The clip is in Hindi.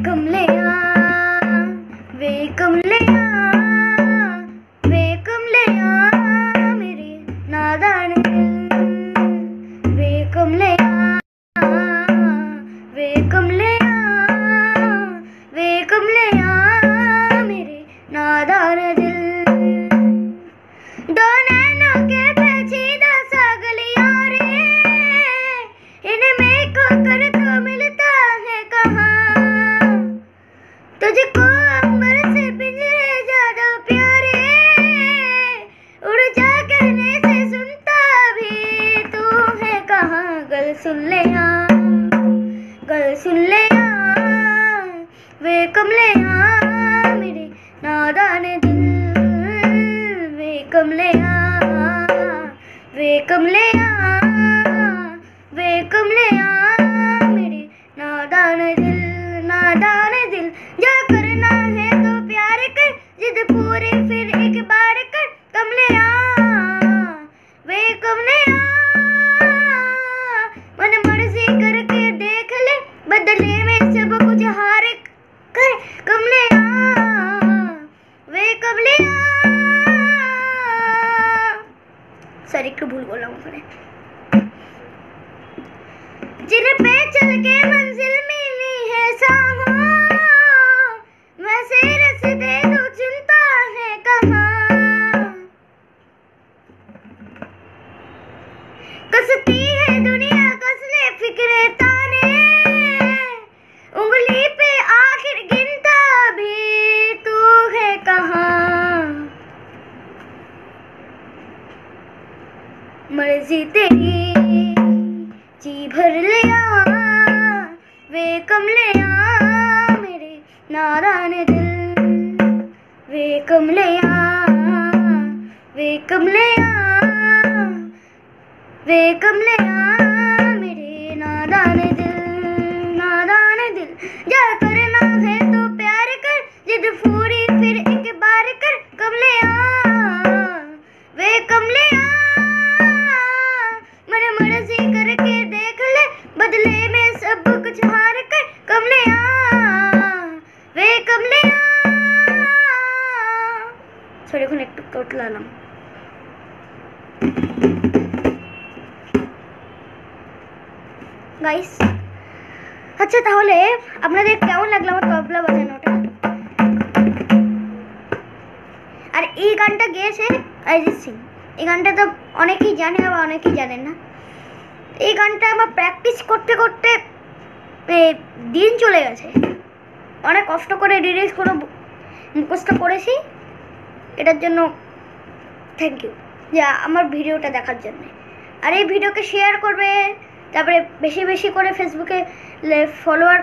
कमलिया वे कमलिया वे कमलिया मेरे नादान दिल वे कमलिया वे कमलिया वे कमलिया मेरे नादान दिल दो नैनों के पेचीदा सा गलियां रे इनमें को कर तो मिलता है कहाँ तुझको अंबर से पिंजरे ज्यादा प्यारे उड़ जा कहने से सुनता भी तू है कहाँ गल सुन ले वे कमलिया मेरे नादान दिल वे कमलिया वे कमलिया वे कमलिया मेरे नादान दिल जो करना है तो प्यार कर जिद पूरी फिर एक बार कर कमलिया वे कमलिया मन मर्जी करके देख ले बदले में सब कुछ हार कर कमलिया वे कमलिया सॉरी क्यों भूल बोला मैंने जिन पे चल के मंजिल मिली है सामो वैसे रास्ते तू चुनता है कहाँ कसती है दुनिया कसले फिक्रे ताने उंगली पे आखिर गिनता भी तू है कहाँ मर्जी तेरी जी भर लिया वे कमलिया मेरे नादान दिल वे कमलिया वे कमलिया वे कमलिया मेरे नादान दिल जा करना है तो प्यार कर जिद पूरी फिर एक बार कर कमलिया वे कमलिया मन मर्जी करके देख ले बदले में सब कुछ हार कर कमलिया वे कमलिया सॉरी এখন একটু তোতলালাম গাইস আচ্ছা তাহলে আপনাদের কেমন লাগলো আমার তবলা বাজানোটা আর এই গানটা গেয়েছে অরিজিৎ সিং এই গানটা তো অনেকেই জানে আবার অনেকেই জানেন না এই গানটা আমার প্র্যাকটিস করতে করতে দিন চলে গেছে অনেক কষ্ট করে লিরিক্স করে মুখস্থ করেছি এটার জন্য থ্যাংক ইউ যে আমার ভিডিওটা দেখার জন্য আর এই ভিডিওকে শেয়ার করবে তারপরে বেশি বেশি করে ফেসবুকে ফলোয়ার